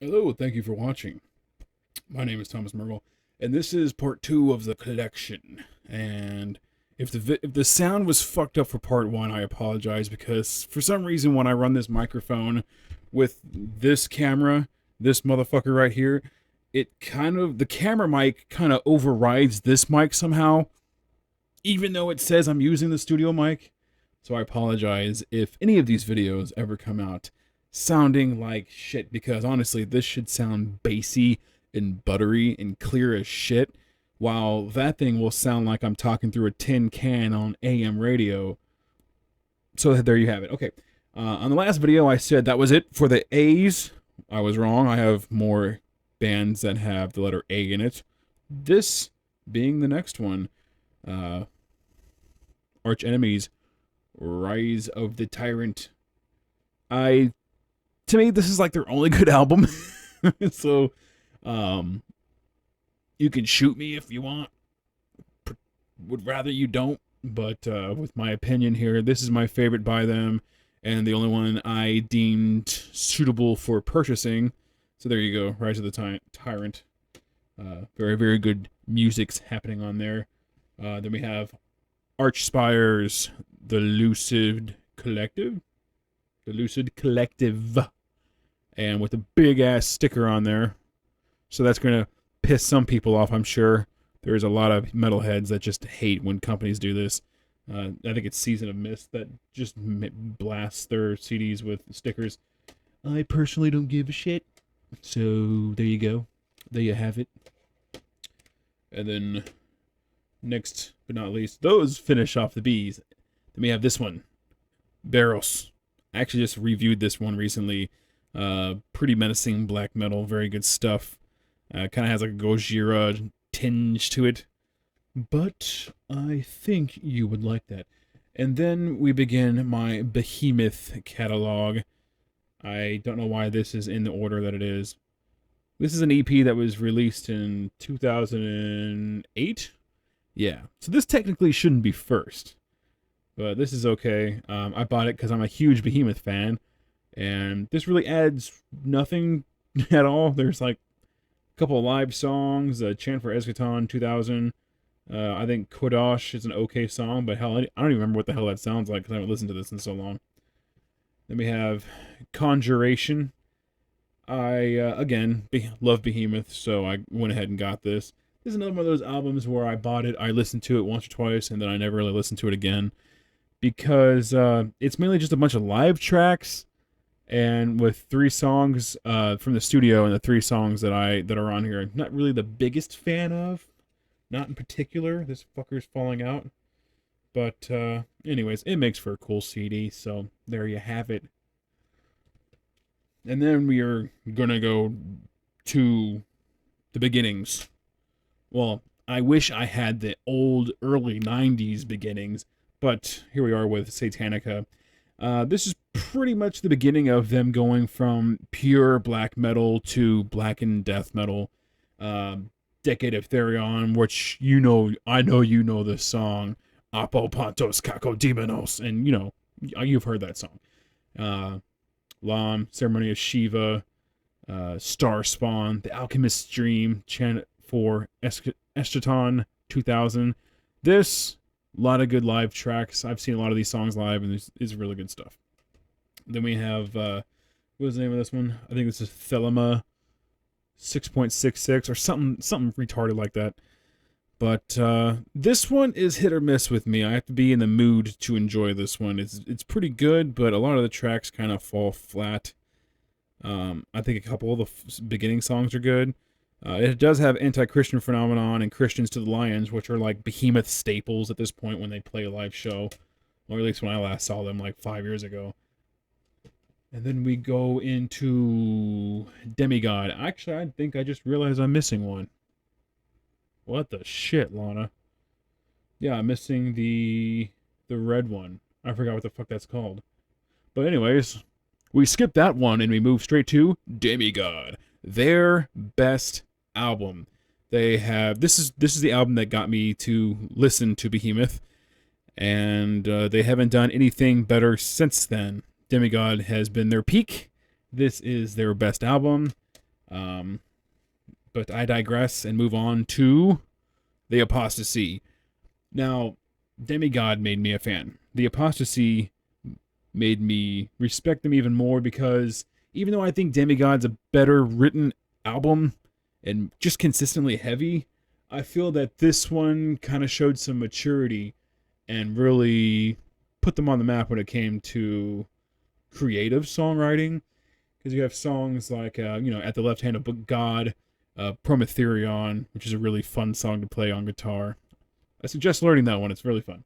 Hello, thank you for watching. My name is Thomas Mergel, and this is part 2 of the collection. And if the sound was fucked up for part 1, I apologize, because for some reason when I run this microphone with this camera, this motherfucker right here, the camera mic kind of overrides this mic somehow, even though it says I'm using the studio mic. So I apologize if any of these videos ever come out sounding like shit, because honestly, this should sound bassy and buttery and clear as shit, while that thing will sound like I'm talking through a tin can on AM radio. So there you have it. Okay. On the last video, I said that was it for the A's. I was wrong. I have more bands that have the letter A in it. This being the next one. Arch Enemies, Rise of the Tyrant. To me, this is like their only good album. So, you can shoot me if you want. Would rather you don't, but with my opinion here, this is my favorite by them, and the only one I deemed suitable for purchasing. So there you go, Rise of the Tyrant. Very, very good music's happening on there. Then we have Arch Spires, the Lucid Collective. And with a big ass sticker on there. So that's going to piss some people off, I'm sure. There's a lot of metalheads that just hate when companies do this. I think it's Season of Mist that just blasts their CDs with stickers. I personally don't give a shit. So there you go. There you have it. And then next but not least, those finish off the B's. Then we have this one, Barros. I actually just reviewed this one recently. Pretty menacing black metal, very good stuff. Kind of has like a Gojira tinge to it, but I think you would like that. And then we begin my Behemoth catalog. I don't know why this is in the order that it is. This is an EP that was released in 2008. Yeah, so this technically shouldn't be first, but this is okay. I bought it because I'm a huge Behemoth fan, and this really adds nothing at all. There's like a couple of live songs, Chant for Eschaton 2000. I think Kodosh is an okay song, but hell, I don't even remember what the hell that sounds like because I haven't listened to this in so long. Then we have Conjuration. I, again, love Behemoth, so I went ahead and got this. This is another one of those albums where I bought it, I listened to it once or twice, and then I never really listened to it again. Because it's mainly just a bunch of live tracks, and with 3 songs from the studio, and the 3 songs that are on here, I'm not really the biggest fan of. Not in particular. This fucker's falling out. But anyways, it makes for a cool CD, so there you have it. And then we are gonna go to the beginnings. Well, I wish I had the old early 90s beginnings, but here we are with Satanica. This is pretty much the beginning of them going from pure black metal to blackened death metal. Decade of Therion, which I know you know this song, Apo Pantos Kako Demonos, and you've heard that song. Lam, Ceremony of Shiva, Star Spawn, The Alchemist's Dream, Chant for Eschaton 2000. This, a lot of good live tracks. I've seen a lot of these songs live, and it's really good stuff. Then we have, what was the name of this one? I think this is Thelma 6.66 or something retarded like that. But this one is hit or miss with me. I have to be in the mood to enjoy this one. It's pretty good, but a lot of the tracks kind of fall flat. I think a couple of the beginning songs are good. It does have Anti-Christian Phenomenon and Christians to the Lions, which are like Behemoth staples at this point when they play a live show. Or at least when I last saw them like 5 years ago. And then we go into Demigod. Actually, I think I just realized I'm missing one. What the shit, Lana? Yeah, I'm missing the red one. I forgot what the fuck that's called. But anyways, we skip that one and we move straight to Demigod. Their best album. They have this is the album that got me to listen to Behemoth, and they haven't done anything better since then. Demigod has been their peak. This is their best album. Um, but I digress and move on to the Apostasy. Now, Demigod made me a fan. The Apostasy made me respect them even more because even though I think Demigod's a better written album and just consistently heavy, I feel that this one kind of showed some maturity and really put them on the map when it came to creative songwriting. Because you have songs like, At the Left Hand of God, Prometherion, which is a really fun song to play on guitar. I suggest learning that one. It's really fun.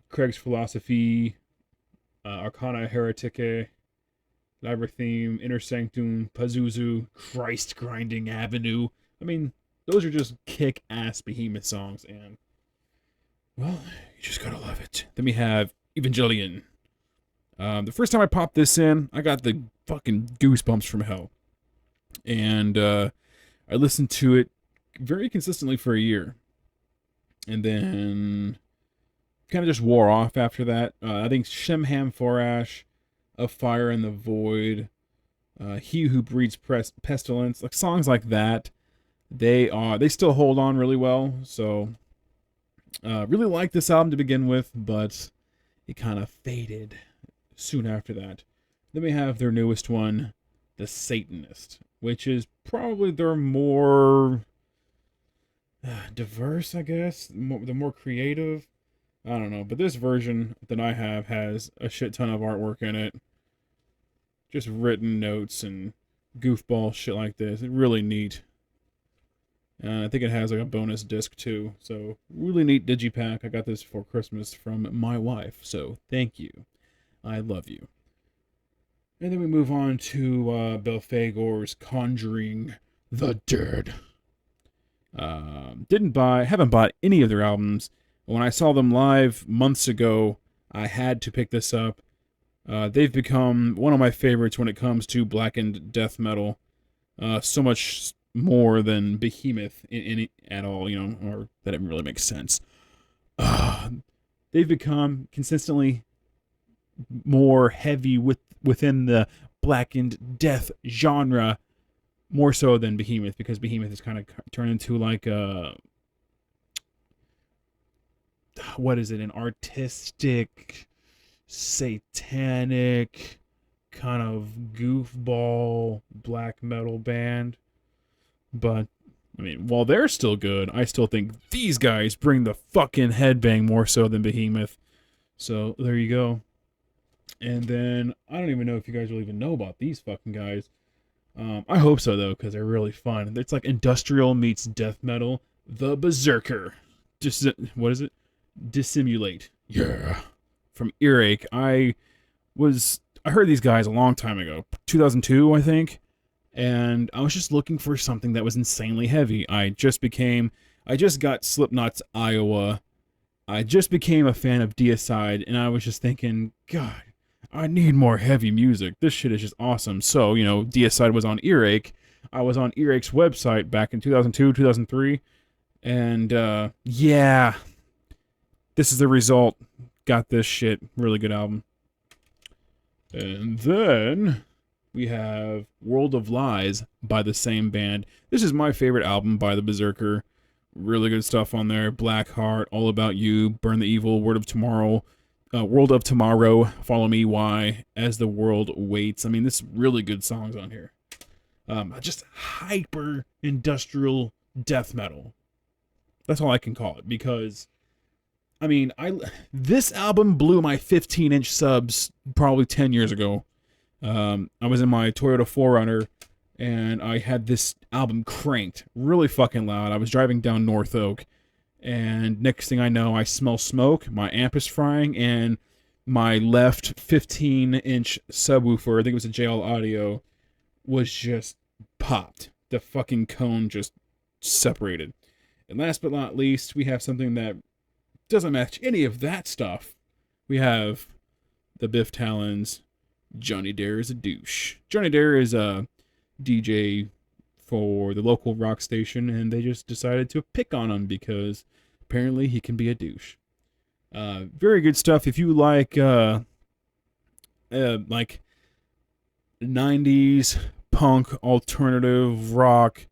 Craig's Philosophy, Arcana Heretique, Labyrinthine, Inner Sanctum, Pazuzu, Christ Grinding Avenue. I mean, those are just kick-ass Behemoth songs, and, well, you just gotta love it. Then we have Evangelion. The first time I popped this in, I got the fucking goosebumps from hell. And I listened to it very consistently for a year. And then kind of just wore off after that. I think Shemham Forash, A Fire in the Void, He Who Breeds Pestilence, like songs like that, they still hold on really well. So really liked this album to begin with, but it kind of faded soon after that. Then we have their newest one, The Satanist, which is probably their more diverse, I guess, the more creative. I don't know, but this version that I have has a shit ton of artwork in it. Just written notes and goofball shit like this. It's really neat. I think it has like a bonus disc too. So really neat digipack. I got this for Christmas from my wife. So thank you. I love you. And then we move on to Belphegor's Conjuring the Dead. Haven't bought any of their albums. When I saw them live months ago, I had to pick this up. They've become one of my favorites when it comes to blackened death metal. So much more than Behemoth at all, or that it really makes sense. They've become consistently more heavy within the blackened death genre, more so than Behemoth, because Behemoth has kind of turned into like a, what is it, an artistic, satanic, kind of goofball black metal band. But, I mean, while they're still good, I still think these guys bring the fucking headbang more so than Behemoth. So, there you go. And then, I don't even know if you guys will even know about these fucking guys. I hope so, though, because they're really fun. It's like industrial meets death metal. The Berserker. What is it? Dissimulate. Yeah. From Earache. I heard these guys a long time ago. 2002, I think. And I was just looking for something that was insanely heavy. I just got Slipknot's Iowa. I just became a fan of Deicide, and I was just thinking, God, I need more heavy music. This shit is just awesome. So, Deicide was on Earache. I was on Earache's website back in 2002, 2003. And, yeah, this is the result. Got this shit. Really good album. And then we have World of Lies by the same band. This is my favorite album by the Berserker. Really good stuff on there. Black Heart, All About You, Burn the Evil, World of Tomorrow, Follow Me, Why, As the World Waits. I mean, this really good songs on here. Just hyper industrial death metal. That's all I can call it, because I mean, this album blew my 15-inch subs probably 10 years ago. I was in my Toyota 4Runner, and I had this album cranked really fucking loud. I was driving down North Oak, and next thing I know, I smell smoke, my amp is frying, and my left 15-inch subwoofer, I think it was a JL Audio, was just popped. The fucking cone just separated. And last but not least, we have something that doesn't match any of that stuff. We have the Biff Tannens, Johnny Dare is a Douche. Johnny Dare is a DJ for the local rock station, and they just decided to pick on him because apparently he can be a douche. Very good stuff. If you like 90s punk, alternative rock,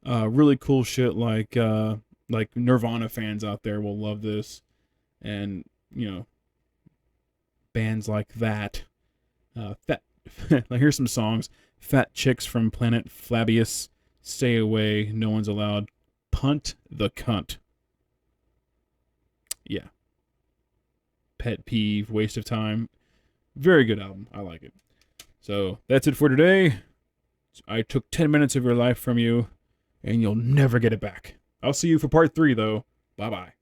really cool shit like Nirvana fans out there will love this, and bands like that. Here's some songs: Fat Chicks from Planet Flabius, Stay Away, No One's Allowed, Punt the Cunt. Yeah. Pet Peeve, Waste of Time. Very good album. I like it. So that's it for today. I took 10 minutes of your life from you, and you'll never get it back. I'll see you for part 3, though. Bye-bye.